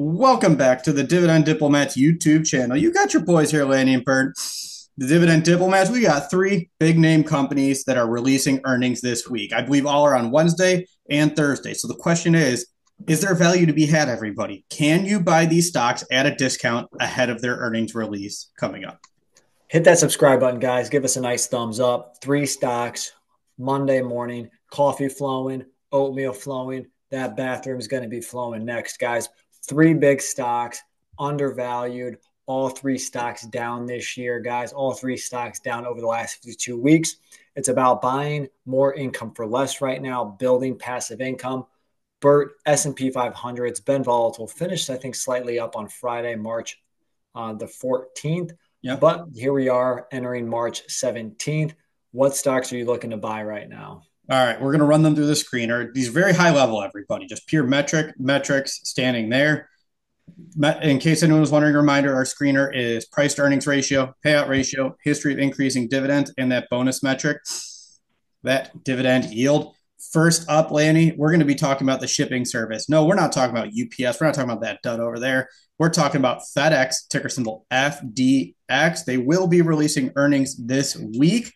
Welcome back to the Dividend Diplomats YouTube channel. You got your boys here, Lanny and Bird. The Dividend Diplomats, we got three big name companies that are releasing earnings this week. I believe all are on Wednesday and Thursday. So the question is there value to be had, everybody? Can you buy these stocks at a discount ahead of their earnings release coming up? Hit that subscribe button, guys. Give us a nice thumbs up. Three stocks, Monday morning, coffee flowing, oatmeal flowing. That bathroom is going to be flowing next, guys. Three big stocks, undervalued. All three stocks down this year, guys. All three stocks down over the last 52 weeks. It's about buying more income for less right now, building passive income. Bert, S&P 500, it's been volatile. Finished, I think, slightly up on Friday, March the 14th. Yep. But here we are entering March 17th. What stocks are you looking to buy right now? All right, we're going to run them through the screener. These very high level, everybody, just pure metrics standing there. In case anyone was wondering, a reminder, our screener is price to earnings ratio, payout ratio, history of increasing dividends, and that bonus metric, that dividend yield. First up, Lanny, we're going to be talking about the shipping service. No, we're not talking about UPS. We're not talking about that dud over there. We're talking about FedEx, ticker symbol FDX. They will be releasing earnings this week.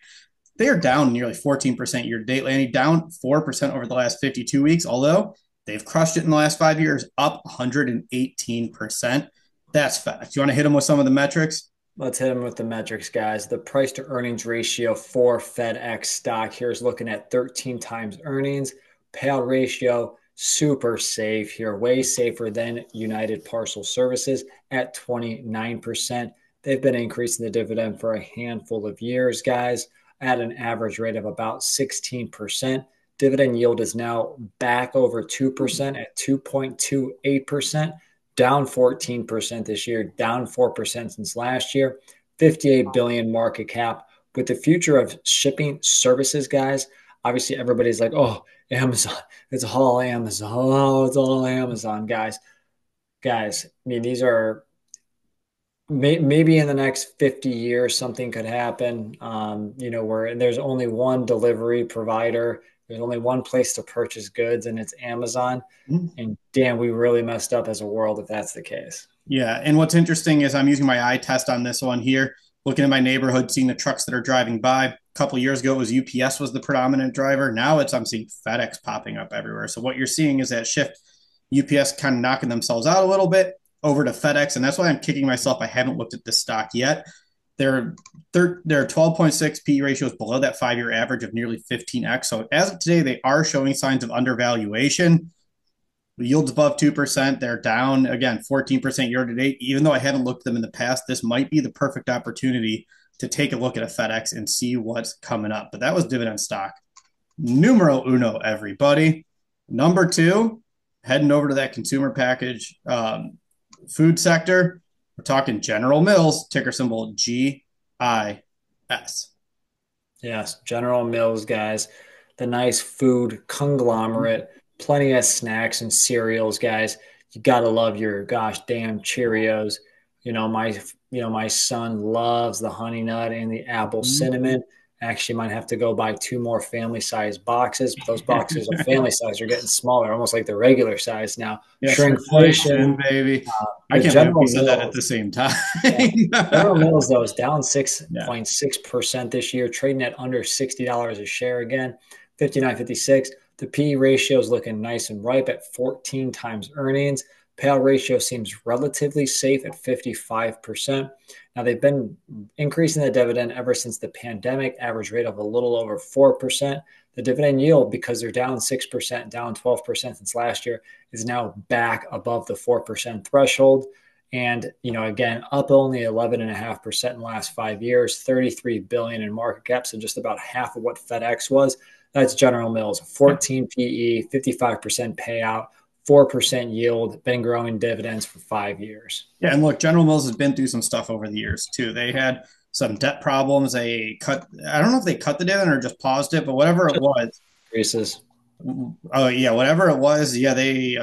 They are down nearly 14% year to date, Lanny, down 4% over the last 52 weeks, although they've crushed it in the last 5 years, up 118%. That's fact. You want to hit them with some of the metrics? Let's hit them with the metrics, guys. The price to earnings ratio for FedEx stock here is looking at 13 times earnings. Payout ratio, super safe here, way safer than United Parcel Services at 29%. They've been increasing the dividend for a handful of years, guys, at an average rate of about 16%. Dividend yield is now back over 2% at 2.28%, down 14% this year, down 4% since last year, 58 billion market cap. With the future of shipping services, guys, obviously everybody's like, oh, Amazon, it's all Amazon. Oh, it's all Amazon, guys. Guys, I mean, these are maybe in the next 50 years, something could happen, where there's only one delivery provider. There's only one place to purchase goods, and it's Amazon. And damn, we really messed up as a world if that's the case. Yeah. And what's interesting is I'm using my eye test on this one here, looking at my neighborhood, seeing the trucks that are driving by. A couple of years ago, it was UPS was the predominant driver. Now I'm seeing FedEx popping up everywhere. So what you're seeing is that shift, UPS kind of knocking themselves out a little bit over to FedEx. And that's why I'm kicking myself. I haven't looked at the stock yet. Their 12.6 P ratios below that 5-year average of nearly 15x. So as of today, they are showing signs of undervaluation. The yield's above 2%. They're down, again, 14% year to date. Even though I haven't looked at them in the past, this might be the perfect opportunity to take a look at a FedEx and see what's coming up. But that was dividend stock. Numero uno, everybody. Number two, heading over to that consumer package food sector. We're talking General Mills, ticker symbol GIS. Yes, General Mills, guys, the nice food conglomerate, plenty of snacks and cereals, guys. You gotta love your gosh damn Cheerios. My son loves the honey nut and the apple cinnamon. Actually, might have to go buy two more family size boxes. But those boxes of family size are getting smaller, almost like the regular size now. Yeah, Shrinkflation, baby. I the can't believe we General said that at Mills. the same time. Yeah. General Mills, though, is down Yeah. 6.6% this year, trading at under $60 a share again, 59.56. The P ratio is looking nice and ripe at 14 times earnings. Payout ratio seems relatively safe at 55%. Now, they've been increasing the dividend ever since the pandemic, average rate of a little over 4%. The dividend yield, because they're down 6%, down 12% since last year, is now back above the 4% threshold. And, again, up only 11.5% in the last 5 years, 33 billion in market cap, so just about half of what FedEx was. That's General Mills, 14 PE, 55% payout, 4% yield, been growing dividends for 5 years. Yeah, and look, General Mills has been through some stuff over the years too. They had some debt problems. I don't know if they cut the dividend or just paused it, but whatever it was. Increases. Oh yeah, whatever it was. Yeah, they've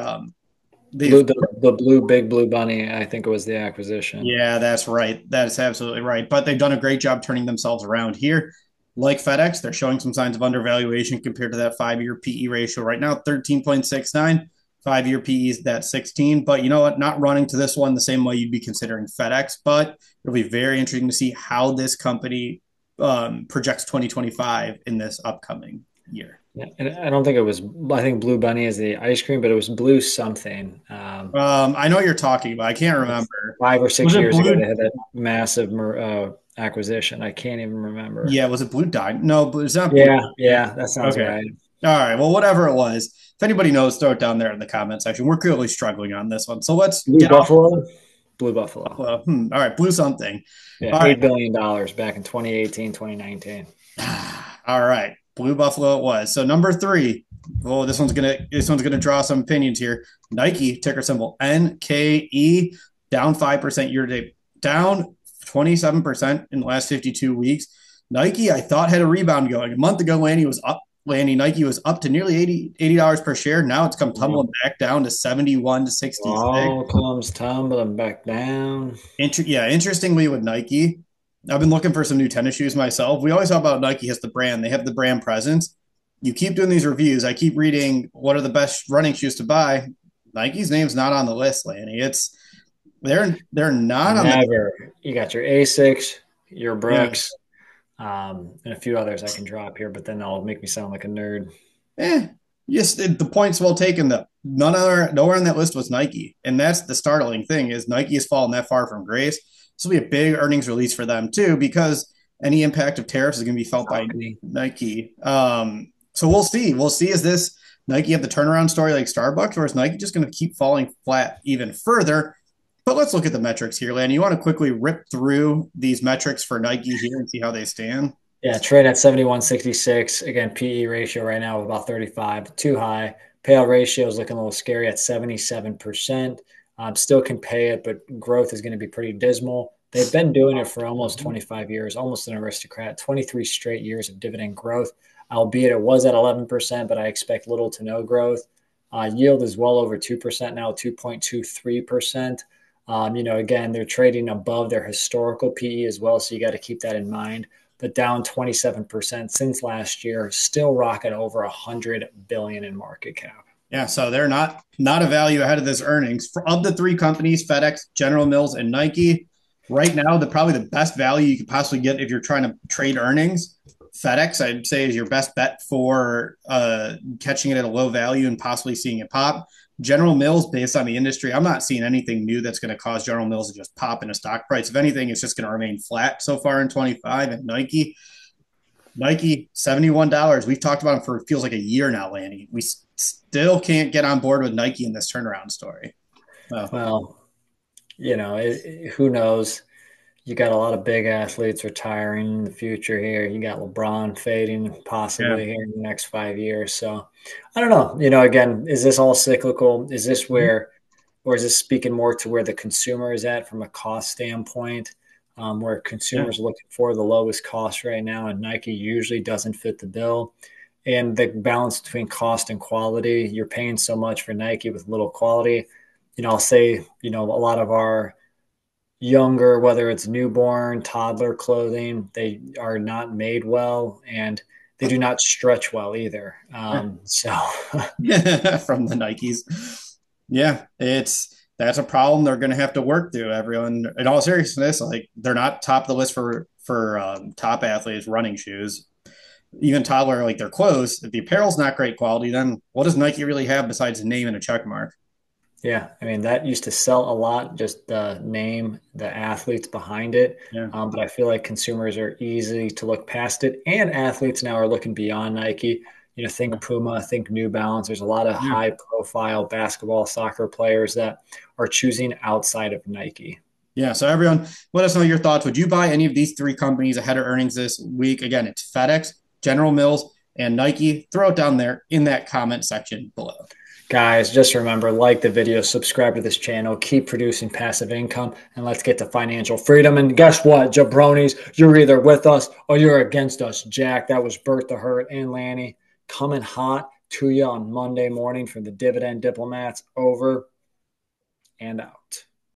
The blue, big blue bunny, I think it was the acquisition. yeah, that's right. That is absolutely right. But they've done a great job turning themselves around here. Like FedEx, they're showing some signs of undervaluation compared to that 5-year PE ratio right now, 13.69. 5-year PE is that 16. But you know what? Not running to this one the same way you'd be considering FedEx, but it'll be very interesting to see how this company projects 2025 in this upcoming year. Yeah, and I don't think it was. I think Blue Bunny is the ice cream, but it was Blue something. I know what you're talking about. I can't Like remember. 5 or 6 Was it years ago, Blue? they had that massive acquisition. I can't even remember. Yeah, was it Blue Dine? No, but it's not Blue. Yeah, Yeah. yeah, that sounds Okay. right. All right. Well, whatever it was, if anybody knows, throw it down there in the comment section. We're clearly struggling on this one. So let's Blue get off. Buffalo, Blue Buffalo. All right. Blue something. Yeah, All right. $8 billion back in 2018, 2019. All right. Blue Buffalo it was. So number three. Oh, this one's gonna draw some opinions here. Nike, ticker symbol NKE, down 5% year to date, down 27% in the last 52 weeks. Nike, I thought had a rebound going. A month ago, Nike was up to nearly $80 per share. Now it's come tumbling back down to 71 to 66. All comes tumbling back down. Yeah, interestingly with Nike, I've been looking for some new tennis shoes myself. We always talk about Nike as the brand. They have the brand presence. You keep doing these reviews. I keep reading what are the best running shoes to buy. Nike's name's not on the list, Lanny. They're not on the Never. You got your Asics, your yeah. Brooks, and a few others I can drop here, but then they'll make me sound like a nerd. Eh, yes, the point's well taken though. Nowhere on that list was Nike, and that's the startling thing is Nike has fallen that far from grace. This will be a big earnings release for them too, because any impact of tariffs is going to be felt by Balcony. Nike. So we'll see. We'll see. Is this Nike have the turnaround story like Starbucks, or is Nike just going to keep falling flat even further? But let's look at the metrics here, Lan. You want to quickly rip through these metrics for Nike here and see how they stand? Yeah, trade at 71.66. Again, PE ratio right now of about 35, too high. Payout ratio is looking a little scary at 77%. Still can pay it, but growth is going to be pretty dismal. They've been doing it for almost 25 years, almost an aristocrat, 23 straight years of dividend growth, albeit it was at 11%, but I expect little to no growth. Yield is well over 2% now, 2.23%. Again, they're trading above their historical PE as well, so you got to keep that in mind. But down 27% since last year, still rocking over 100 billion in market cap. Yeah, so they're not a value ahead of this earnings. Of the three companies, FedEx, General Mills, and Nike, right now, probably the best value you could possibly get if you're trying to trade earnings. FedEx, I'd say, is your best bet for catching it at a low value and possibly seeing it pop. General Mills, based on the industry, I'm not seeing anything new that's going to cause General Mills to just pop in a stock price. If anything, it's just going to remain flat so far in 25. And Nike, $71. We've talked about them for it feels like a year now, Lanny. We still can't get on board with Nike in this turnaround story. Well, who knows? You got a lot of big athletes retiring in the future here. You got LeBron fading Yeah. possibly here in the next 5 years. So I don't know. Again, is this all cyclical? Is this or is this speaking more to where the consumer is at from a cost standpoint, where Yeah. consumers are looking for the lowest cost right now, and Nike usually doesn't fit the bill? And the balance between cost and quality, you're paying so much for Nike with little quality. I'll say, a lot of our younger, whether it's newborn, toddler clothing, they are not made well and they do not stretch well either. So From the Nikes. Yeah, that's a problem they're going to have to work through. Everyone, in all seriousness, like they're not top of the list for top athletes running shoes. Even toddler, like they're close. If the apparel's not great quality, then what does Nike really have besides a name and a check mark? yeah, I mean, that used to sell a lot, just the name, the athletes behind it. Yeah, But I feel like consumers are easy to look past it. And athletes now are looking beyond Nike. Think Puma, think New Balance. There's a lot of yeah. high profile basketball, soccer players that are choosing outside of Nike. Yeah. So everyone, let us know your thoughts. Would you buy any of these three companies ahead of earnings this week? Again, it's FedEx, General Mills, and Nike. Throw it down there in that comment section below. Guys, just remember, like the video, subscribe to this channel, keep producing passive income, and let's get to financial freedom. And guess what, jabronis? You're either with us or you're against us, Jack. That was Bert the Hurt and Lanny coming hot to you on Monday morning for the Dividend Diplomats. Over and out.